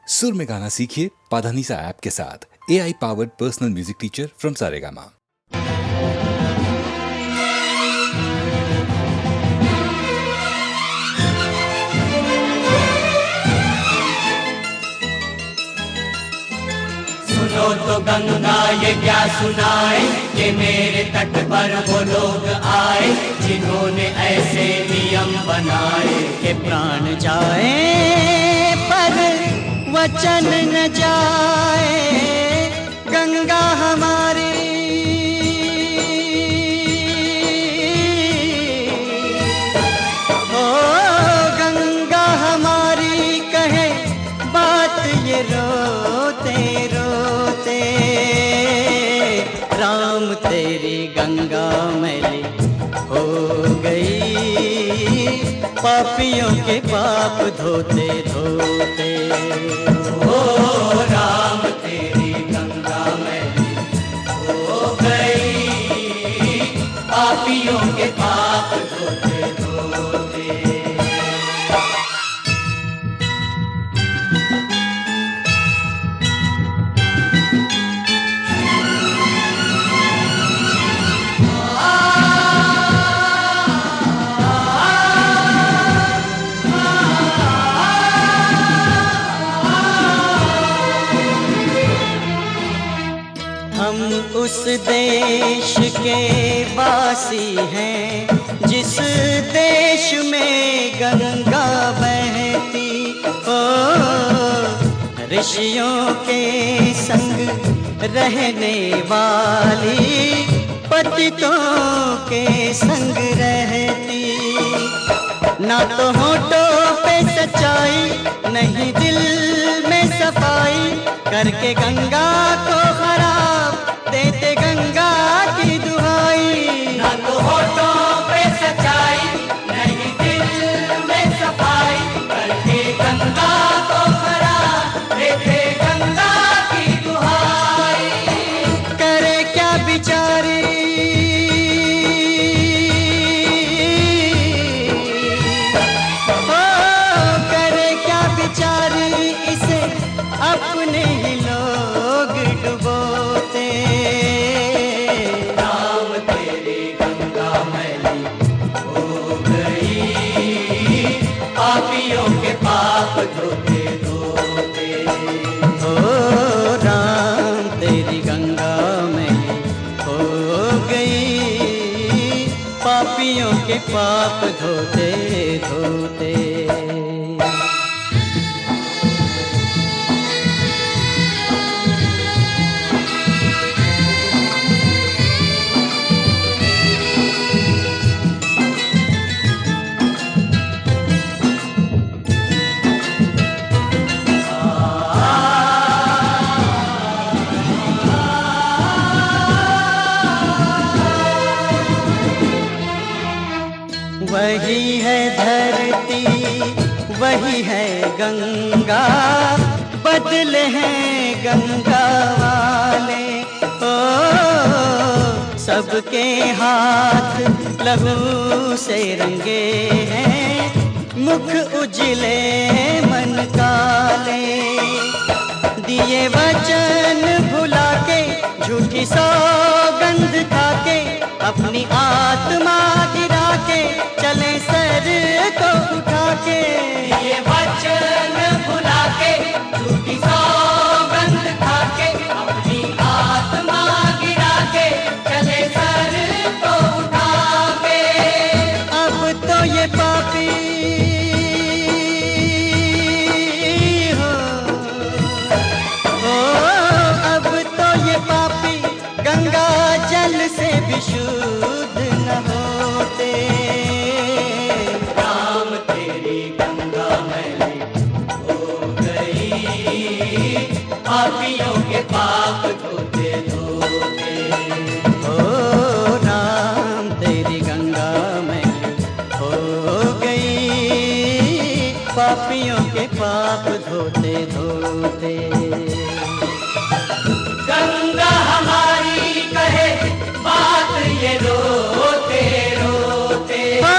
सुर में गाना सीखिए पाधानीसा ऐप के साथ। AI powered personal music teacher from Saregama. सुनो तो गंगा ये क्या सुनाए कि मेरे तट पर वो लोग आए जिन्होंने ऐसे नियम बनाए कि प्राण जाए पर वचन न जाए। गंगा हमारी ओ गंगा हमारी कहे बात ये रोते रोते। राम तेरी गंगा मैली हो गई, पापियों के पाप धोते धोते। ओ राम तेरी गंगा मैली हो गई, पापियों के पाप धोते धोते। हम उस देश के वासी हैं जिस देश में गंगा बहती। ओ ऋषियों के संग रहने वाली, पतितों के संग रहती। ना तो होठों पे सच्चाई, नहीं दिल में सफाई, करके गंगा को खराब देते गंगा की दुहाई। ना तो होठों पे सच्चाई, नहीं दिल में सफाई, करके गंगा को खराब देते गंगा की दुहाई। करे क्या बिचारी ओ करे क्या बिचारी, इसे अपने ही लोग डुबोते। राम तेरी गंगा मैली हो गई, पापियों के पाप धोते धोते। ओ राम तेरी गंगा मैली हो गई, पापियों के पाप धोते धोते। वही है धरती, वही है गंगा, बदले हैं गंगा वाले। ओ सबके हाथ लहू से रंगे हैं, मुख उजले मन काले। दिए वचन भुला के, झूठी सौगंध खा के, अपनी आत्मा गिरा के चले सर को उठा के। ये वचन भुला के, झूठी सौगंध खा के, अपनी आत्मा गिरा के चले सर को उठा के। अब तो ये पापी हो ओ अब तो ये पापी गंगा जल से भी शुद्ध न होते। राम तेरी गंगा मैली हो गई, पापियों के पाप धोते धोते। ओ राम तेरी गंगा मैली हो गई, पापियों के पाप धोते धोते। गंगा हमारी कहे बात ये रोते रोते। ओ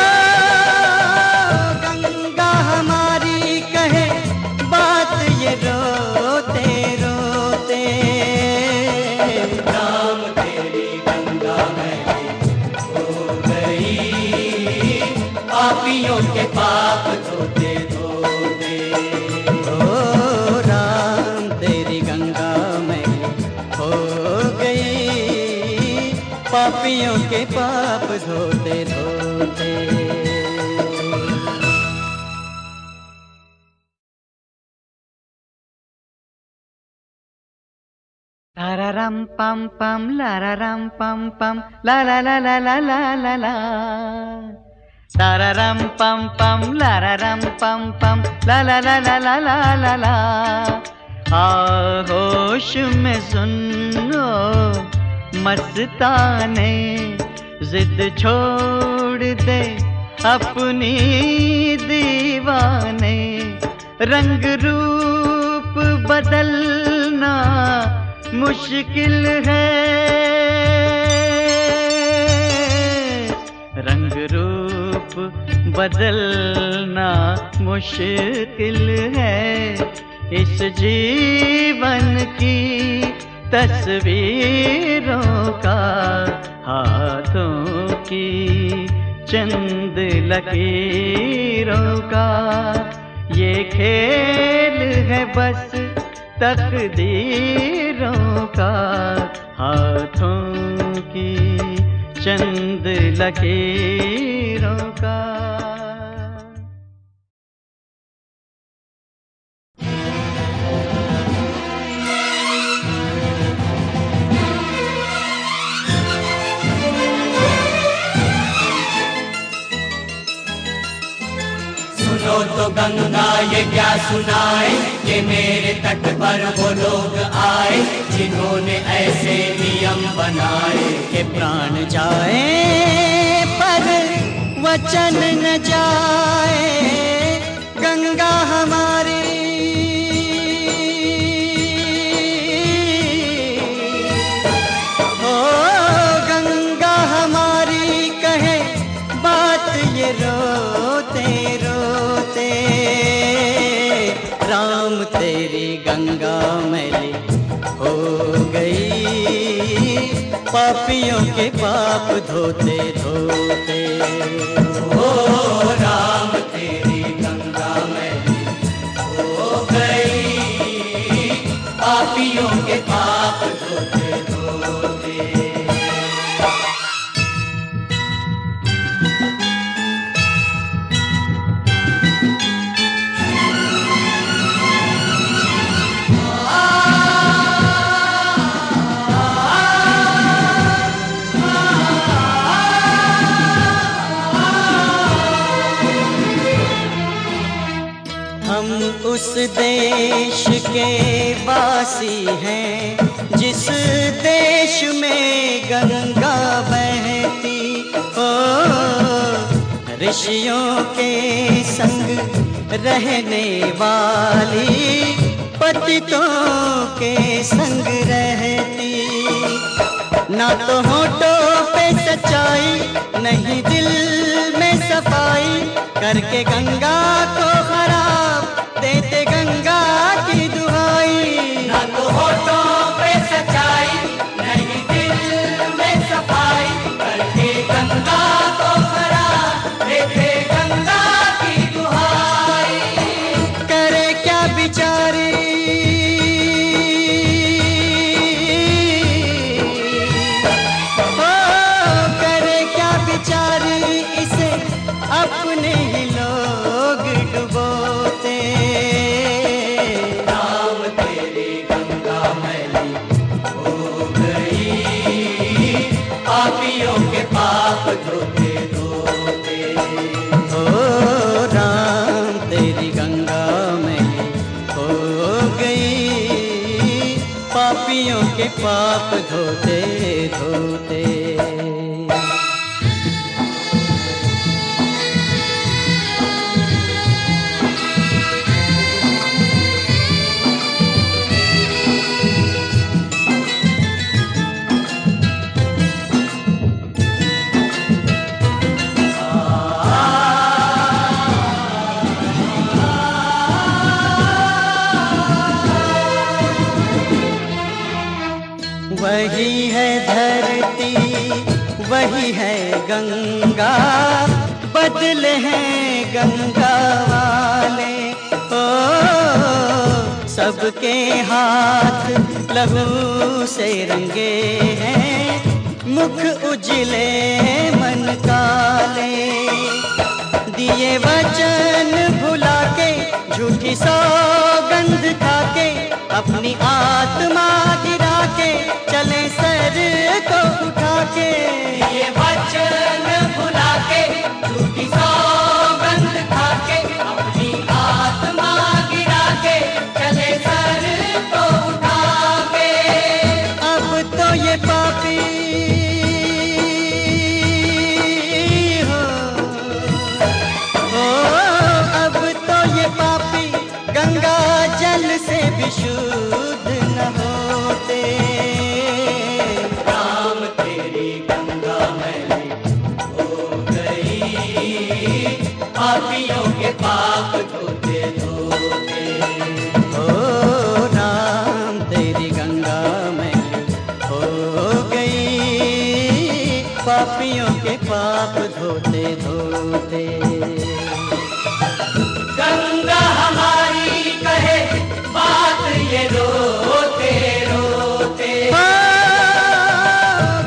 गंगा हमारी कहे बात ये रो पापियों के पाप धोते धोते। Tararam pam pam lararam pam pam la la la la la la la la. Tararam pam pam lararam pam pam la la la la la la la la. होश में सुनो मस्ताने, जिद छोड़ दे अपनी दीवाने। रंग रूप बदलना मुश्किल है, रंग रूप बदलना मुश्किल है। इस जीवन की तस्वीरों का, हाथों की चंद लकीरों का, ये खेल है बस तकदीरों का। हाथों की चंद लकीरों का। सुनो तो गंगा ये क्या सुनाए, कि मेरे तट पर वो लोग आए जिन्होंने ऐसे नियम बनाए कि प्राण जाए पर वचन न जाए। गंगा हमारी ओ गंगा हमारी कहे बात ये रोते रोते। राम तेरी गंगा मैली हो गई, पापियों के पाप धोते धोते। ओ राम तेरी गंगा मैली हो गई, पापियों के पाप धोते धोते। उस देश के वासी हैं जिस देश में गंगा बहती हो। ऋषियों के संग रहने वाली, पतितों के संग रहती। ना तो होठों पे सच्चाई, नहीं दिल में सफाई, करके गंगा को खराब देते गंगा की दुहाई। ना तो होठों पे सच्चाई, नहीं दिल में सफाई, करके गंगा को खराब देते गंगा की दुहाई। करे क्या बिचारी ओ करे क्या बिचारी, इसे अपने ही लोग डुबोते। राम तेरी गंगा मैली हो गई, पापियों के पाप धोते धोते। ओ राम तेरी गंगा मैली हो गई, पापियों के पाप धोते धोते। वही है धरती, वही है गंगा, बदले हैं गंगा वाले। ओ सबके हाथ लहू से रंगे हैं, मुख उजले मन काले, दिए वचन भुला के, झूठी सौगंध खा के, अपनी आत्मा गिरा के, चले सर को उठा के। ये वचन भुला के, झूठी सौगंध खा के, अपनी आत्मा गिरा के, चले सर को उठा के। अब तो ये पापी अब तो ये पापी गंगा जल से भी शुद्ध न होते। राम तेरी गंगा मैली हो गई, पापियों के पाप धोते धोते। ओ राम तेरी गंगा मैली हो गई, पापियों के पाप धोते धोते। गंगा हमारी कहे बात ये रोते रोते।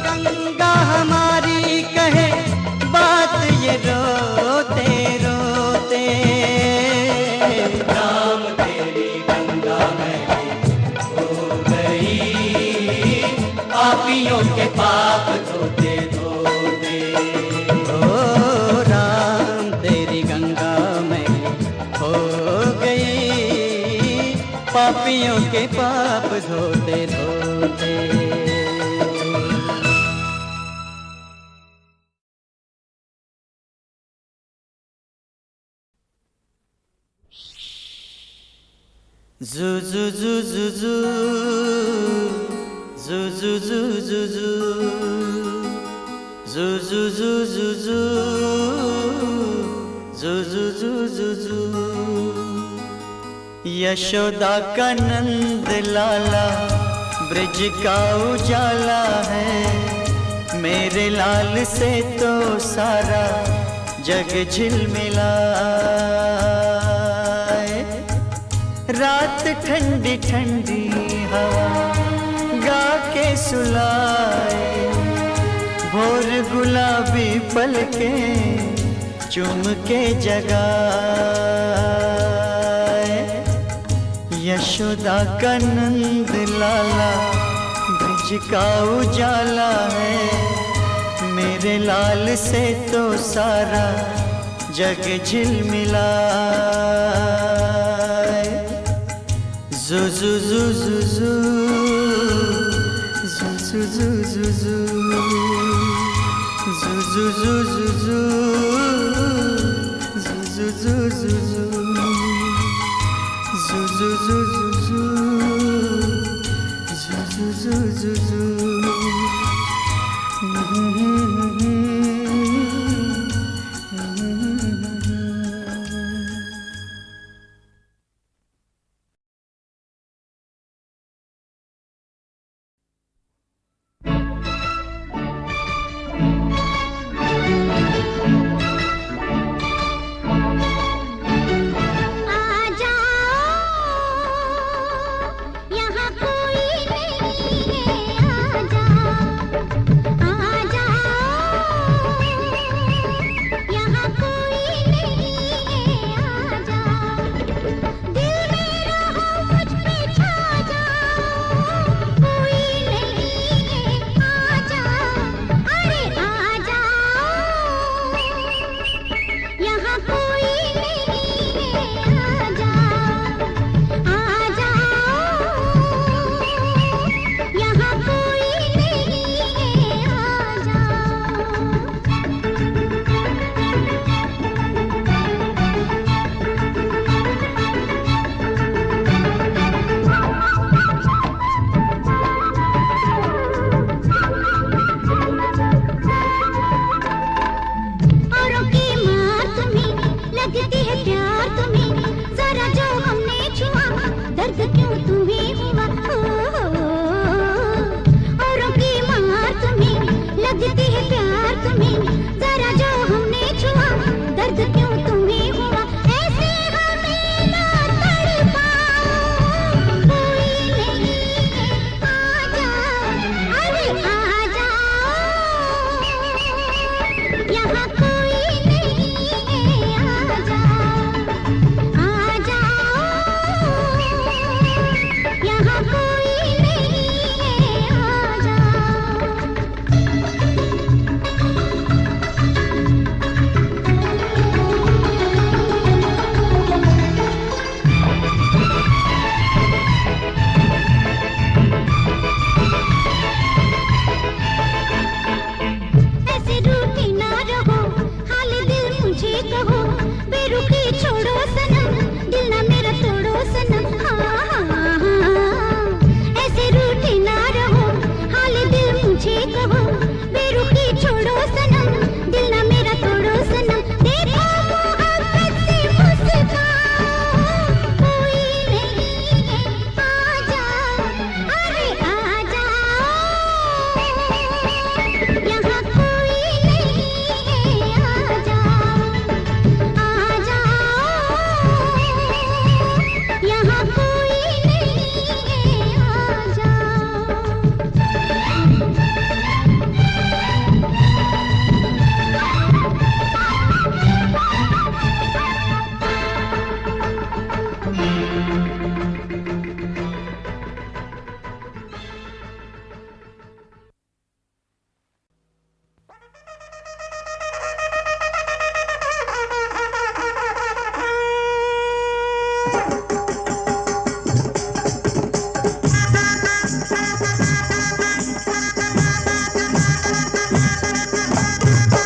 गंगा हमारी कहे बात ये रोते रोते। राम तेरी गंगा मैली हो गई, पापियों के पाप धोते धोते। ओ राम तेरी गंगा मैली हो गई, पापियों के पाप धोते धोते। Zu zu zu zu zu zu zu zu zu zu zu zu zu zu zu zu zu zu zu। Yashoda का नंद लाला ब्रज का उजाला है, मेरे लाल से तो सारा जग झिलमिला। रात ठंडी ठंडी हवा गा के सुलाए, भोर गुलाबी पलके चुम के जगाए। यशोदा का नंद लाला ब्रज का उजाला है, मेरे लाल से तो सारा जग झिलमिला। Zu zu zu zu zu zu zu zu zu zu zu zu zu zu zu zu zu zu zu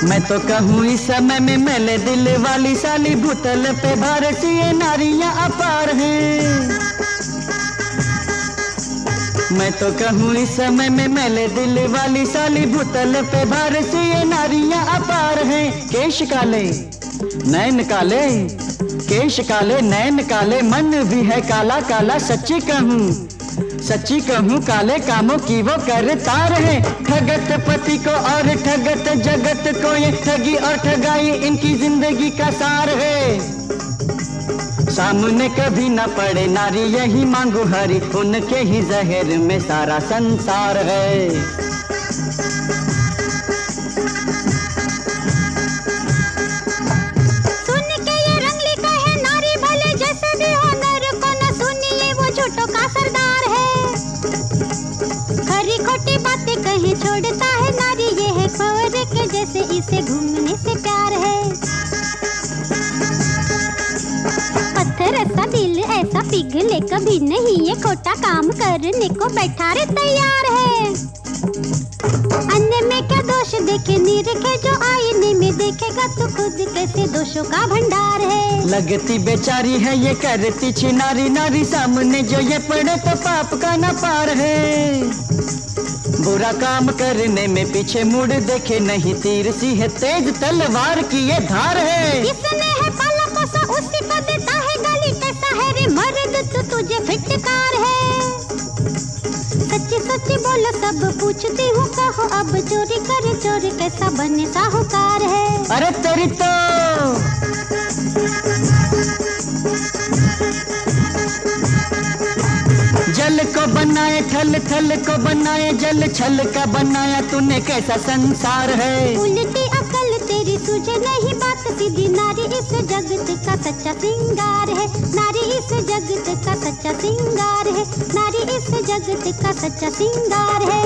मैं तो कहूँ इस समय में मेले दिल वाली साली, भूतल पे भारतीय नारियां अपार हैं। मैं तो कहूँ इस समय में मेले दिल वाली साली, भूतल पे भारतीय नारियां अपार हैं। केश काले नैन काले, केश काले नैन काले, मन भी है काला काला। सच्ची कहूँ काले कामों की वो करतार है। ठगत पति को और ठगत जगत को, ये ठगी और ठगाई इनकी जिंदगी का सार है। सामने कभी न पड़े नारी, यही मांगू हरी, उनके ही जहर में सारा संसार है। सुन के ये रंगली कहे नारी भले जैसे भी हो, नर को न सुनिए वो झूठों का सरदार है। खरी खोटी बातें कहीं छोड़ता है नारी, ये है खौरे के जैसे, इसे घूमने से प्यार है। पत्थर ऐसा दिल ऐसा पिघले कभी नहीं, ये खोटा काम करने को बैठा रे तैयार है। अन्य में क्या दोष देखे निरखे, जो आईने में देखेगा तो खुद कैसे दोषों का भंडार है। लगती बेचारी है ये करती छिनारी, नारी सामने जो ये पड़े तो पाप का न पार है। बुरा काम करने में पीछे मुड़ देखे नहीं, तीर सी है तेज तलवार की ये धार है। किसने है पाला पोसा उसी को देता है गाली, कैसा है रे मर्द तू, तुझे फिटकार है। सच्ची सच्ची बोलो सब पूछती हूँ, कहो अब चोरी करे चोर कैसा बने साहूकार है। अरे तेरी तो जल को बनाए थल, थल को बनाए जल, छल का बनाया तूने कैसा संसार है। उल्टी अकल तेरी सूझे नहीं बात सीधी, नारी इस जगत का सच्चा सिंगार है। नारी इस जगत का सच्चा सिंगार है। नारी इस जगत का सच्चा सिंगार है।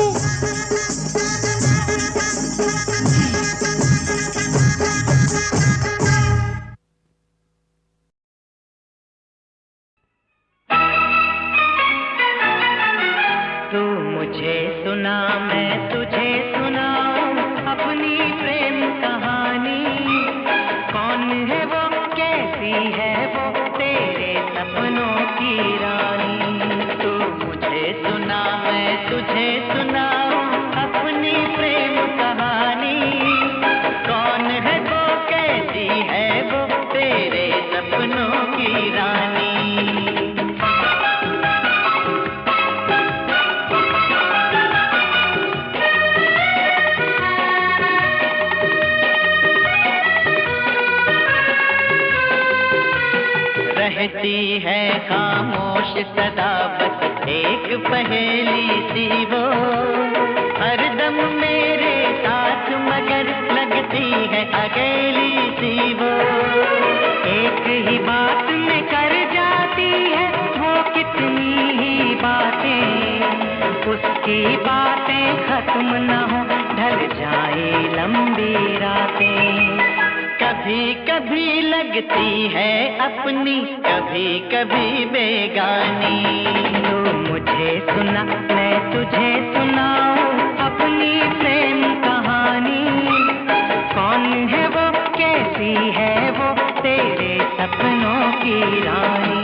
तू मुझे सुना मैं तुझे सुनाऊं अपनी प्रेम कहानी। कौन है वो कैसी है वो तेरे सपनों की रानी। तू मुझे सुना मैं तुझे सुनाऊं अपनी प्रेम कहानी। कौन है वो कैसी है वो तेरे सपनों की रानी। रहती है खामोश सदा बस एक पहेली सी वो, हरदम मेरे साथ मगर लगती है अकेली सी वो। एक ही बात में कर जाती है वो कितनी ही बातें, उसकी बातें खत्म न हो ढल जाए लंबी रातें। कभी कभी लगती है अपनी कभी कभी बेगानी। तू मुझे सुना मैं तुझे सुनाऊं अपनी प्रेम कहानी। कौन है वो कैसी है वो तेरे सपनों की रानी।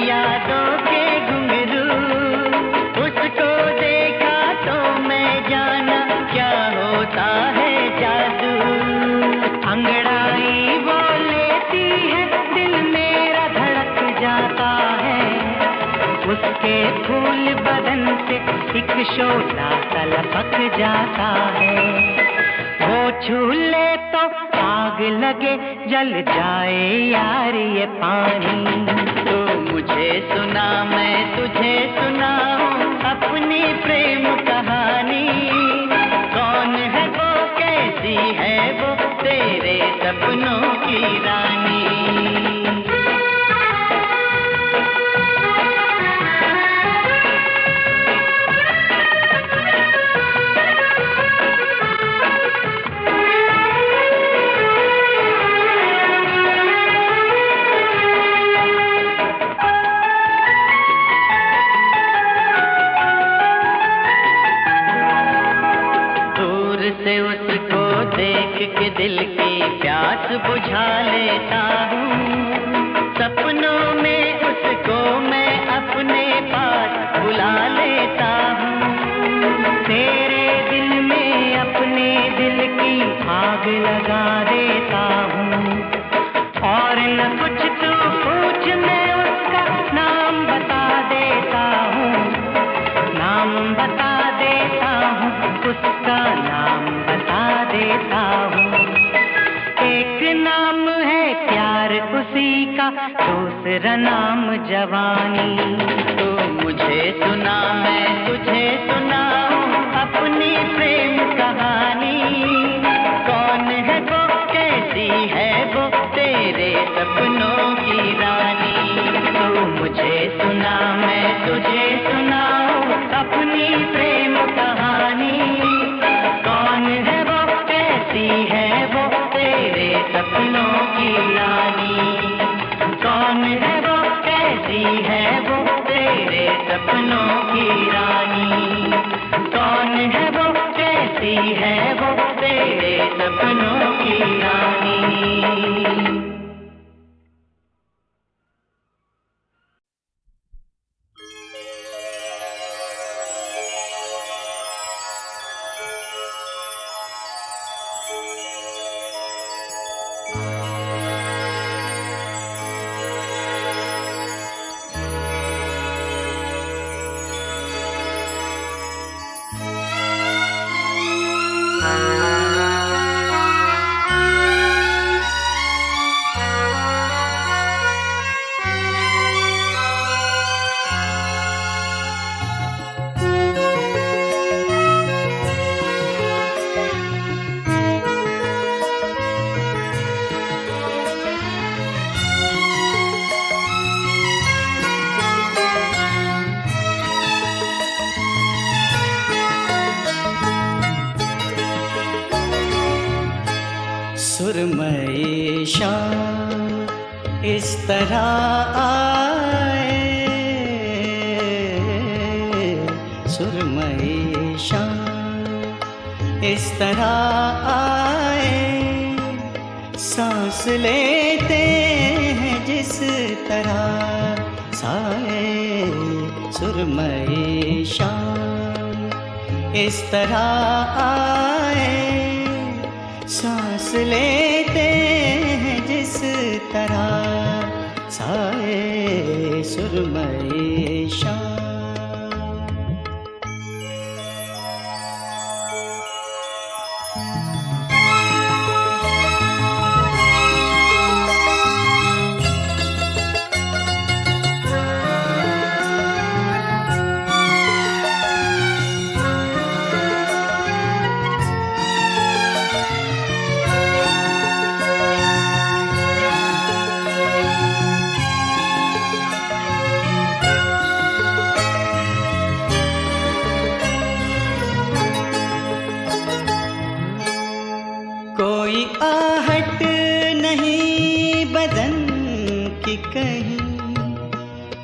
यादों के घुंघरू, उसको देखा तो मैं जाना क्या होता है जादू। अंगड़ाई वो लेती है दिल मेरा धड़क जाता है। उसके फूल बदन से एक शोला सा लपक जाता है। वो छू ले तो आग लगे जल जाए यार ये पानी। तो मुझे सुना मैं तुझे सुनाऊं अपनी प्रेम कहानी। कौन है वो कैसी है वो तेरे सपनों की रानी। का नाम जवानी। तू मुझे सुना, मैं तुझे सुनाऊं अपनी प्रेम कहानी। कौन है वो, कैसी है वो, तेरे सपनों की रानी। तू मुझे सुना, मैं तुझे सुनाऊं अपनी प्रेम कहानी। कौन है वो, कैसी है वो, तेरे सपनों की रानी। कौन है वो, कैसी है वो, तेरे सपनों की रानी। कौन है वो, कैसी है वो, तेरे सपनों की रानी। सुरमई शाम इस तरह आए, सुरमई शाम इस तरह आए। सांस लेते हैं जिस तरह साए। सुरमई शाम इस तरह आए। सांस लेते हैं जिस तरह साए। सुरमई शाम। कोई आहट नहीं बदन की कहीं,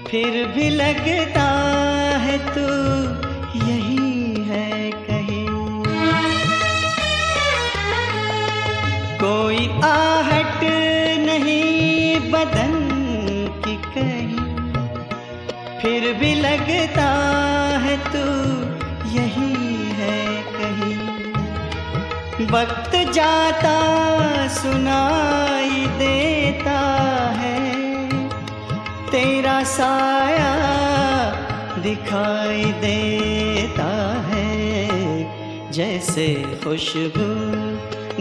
फिर भी लगता है तू यही है कहीं। कोई आहट नहीं बदन की कहीं, फिर भी लगता है तू यही है कहीं। वक्त जाता सुनाई देता है, तेरा साया दिखाई देता है। जैसे खुशबू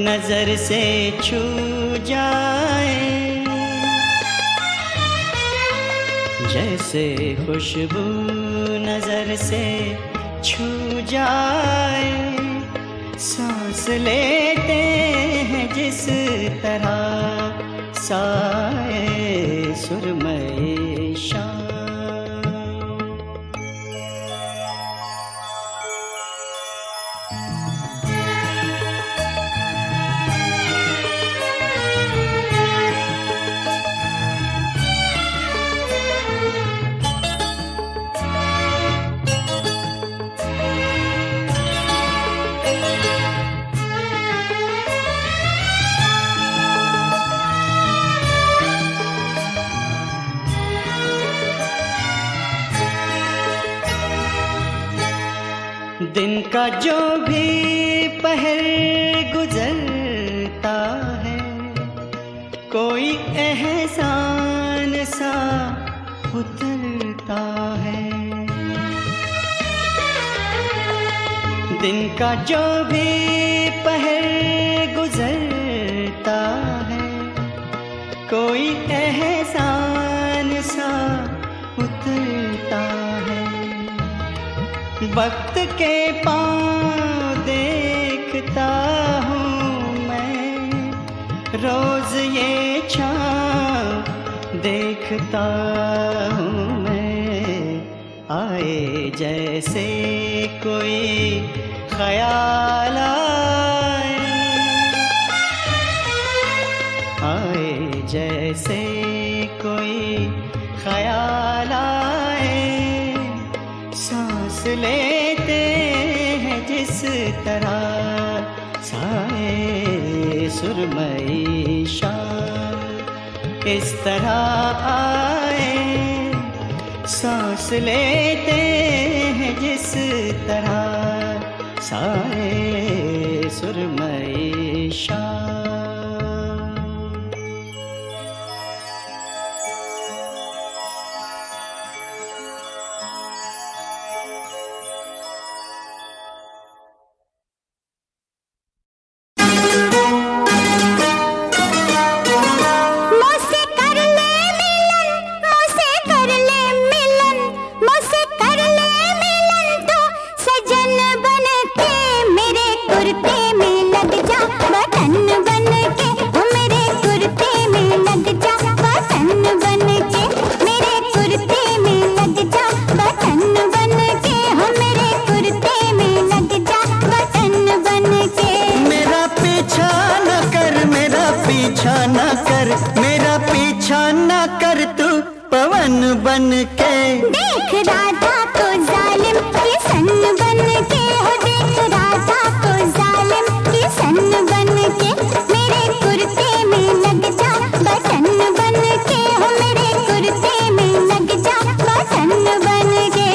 नजर से छू जाए, जैसे खुशबू नजर से छू जाए। सांस लेते हैं जिस तरह साए। सुरमई शाम। दिन का जो भी पहर गुजरता है, कोई एहसान सा उतरता है। दिन का जो भी पहर गुजरता है, कोई एहसान सा उतरता है। वक्त के पाँव देखता हूँ मैं, रोज ये छाँव देखता हूँ मैं। आए जैसे कोई ख्याल आए जैसे कोई ख्याल आए, सांस लेते हैं जिस तरह साए सुरमई शाम इस तरह आए, सांस लेते हैं जिस तरह साए सुरमई शाम। मेरा पीछा न कर तू पवन बन के। देख राधा को जालिम की सन बन के हो, देख राधा को जालिम की सन बन के, मेरे कुर्ते में लग जा बटन बन के हो, मेरे कुर्ते में लग जा बटन बन के।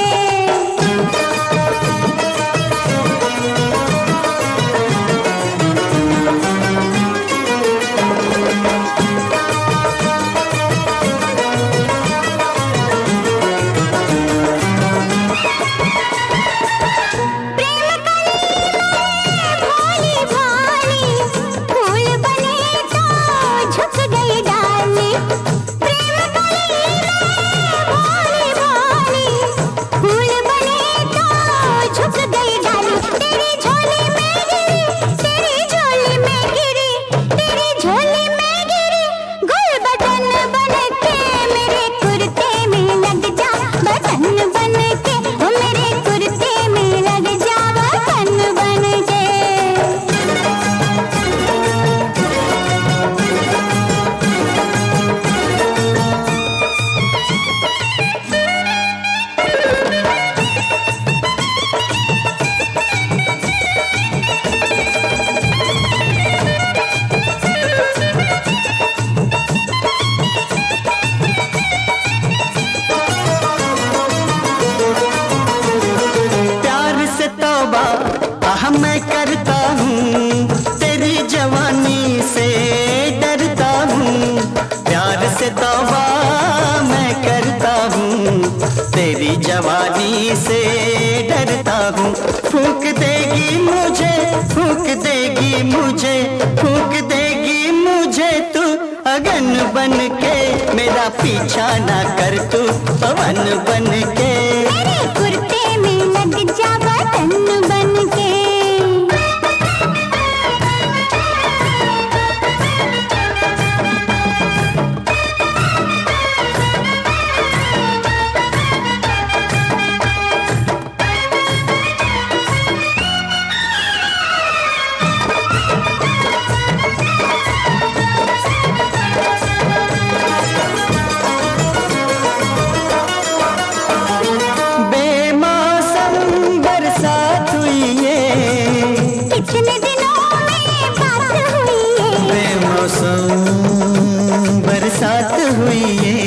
मैं करता हूँ तेरी जवानी से डरता हूँ, प्यार से तौबा मैं करता हूँ तेरी जवानी से डरता हूँ। फूंक देगी मुझे, फूंक देगी मुझे, फूंक देगी मुझे तू अगन बन के, मेरा पीछा ना कर तू पवन बन के। मेरे कुर्ते में लग जा बटन बन के। बरसात हुई है,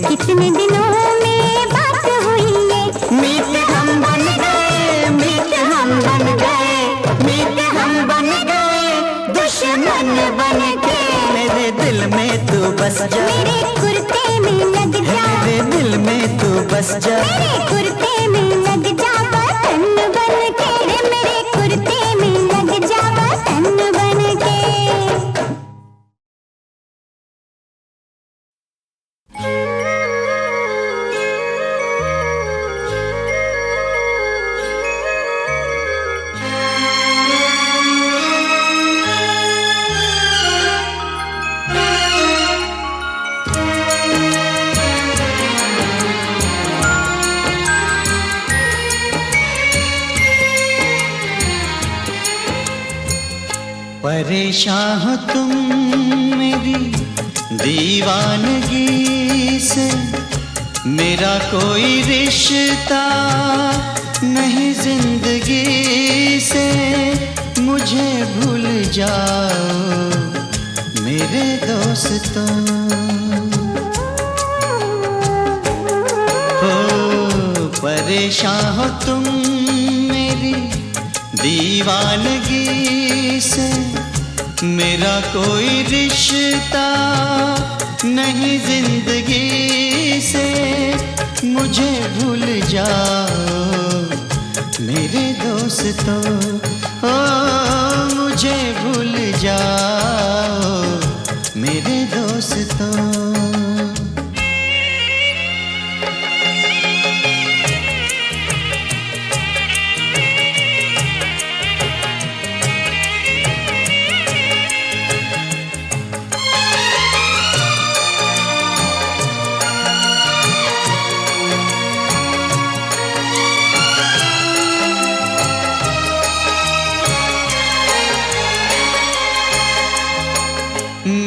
कितने दिनों में बात हुई है। मीत हम बन गए, मीत हम बन गए, मीत हम बन गए दुश्मन बन के। मेरे दिल में तू बस जा, मेरे कुर्ते में लग जा, मेरे दिल में तू बस जा, मेरे कुर्ते में लग जा बटन बन के, मेरे कुर्ते में लग जा बटन बन के। परेशान हो तुम मेरी दीवानगी से, मेरा कोई रिश्ता नहीं जिंदगी से। मुझे भूल जाओ मेरे दोस्तों। हो परेशान हो तुम मेरी दीवानगी से, मेरा कोई रिश्ता नहीं जिंदगी से। मुझे भूल जाओ मेरे दोस्तों। ओ मुझे भूल जाओ मेरे दोस्तों।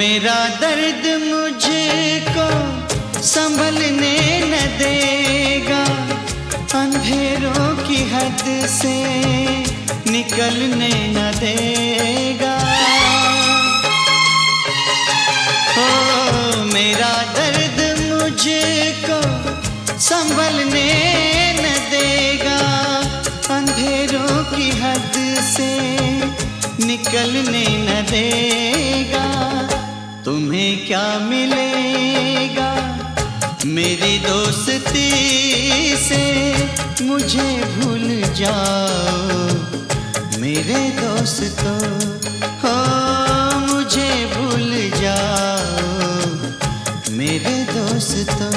मेरा दर्द मुझको संभलने न देगा, अंधेरों की हद से निकलने न देगा। ओ मेरा दर्द मुझको संभलने न देगा, अंधेरों की हद से निकलने न देगा। तुम्हें क्या मिलेगा मेरी दोस्ती से, मुझे भूल जाओ मेरे दोस्तों। हो मुझे भूल जाओ मेरे दोस्तों।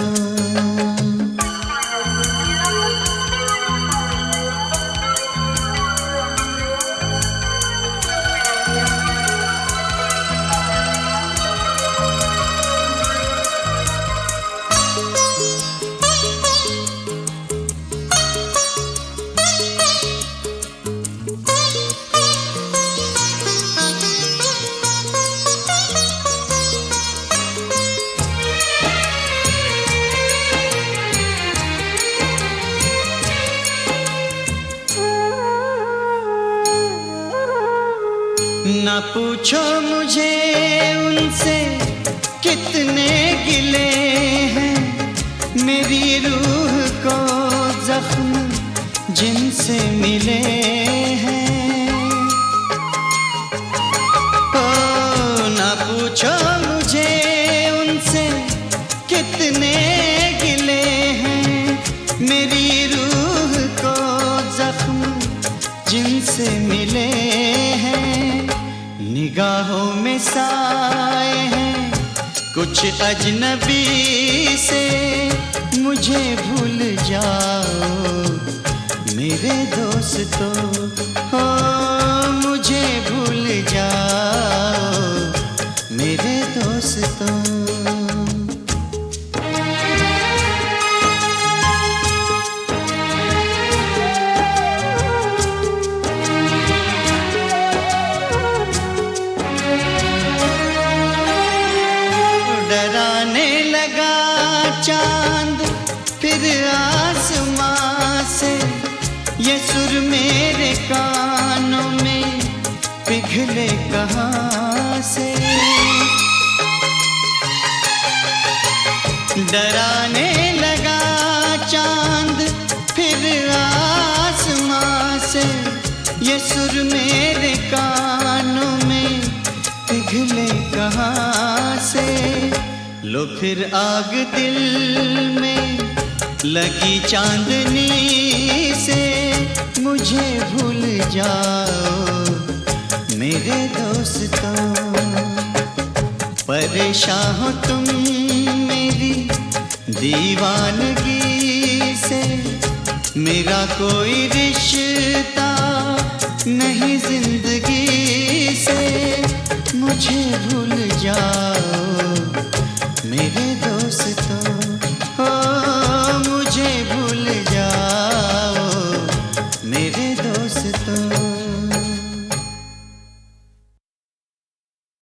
ना पूछो मुझे उनसे कितने गिले हैं, मेरी रूह को जख्म जिनसे मिले हैं। ओ ना पूछो मुझे उनसे कितने गिले हैं, मेरी रूह को जख्म जिनसे मिले हैं। निगाहों में साए हैं कुछ अजनबी से, मुझे भूल जाओ मेरे दोस्तों। हो मुझे भूल जाओ मेरे दोस्तों। डराने लगा चांद फिर आसमां से, ये सुर मेरे कानों में पिघले कहाँ से। डराने लगा चांद फिर आसमां से, ये सुर मेरे कानों में पिघले कहाँ से। लो फिर आग दिल में लगी चांदनी से, मुझे भूल जाओ मेरे दोस्तों। परेशान हो तुम मेरी दीवानगी से, मेरा कोई रिश्ता नहीं जिंदगी से। मुझे भूल जाओ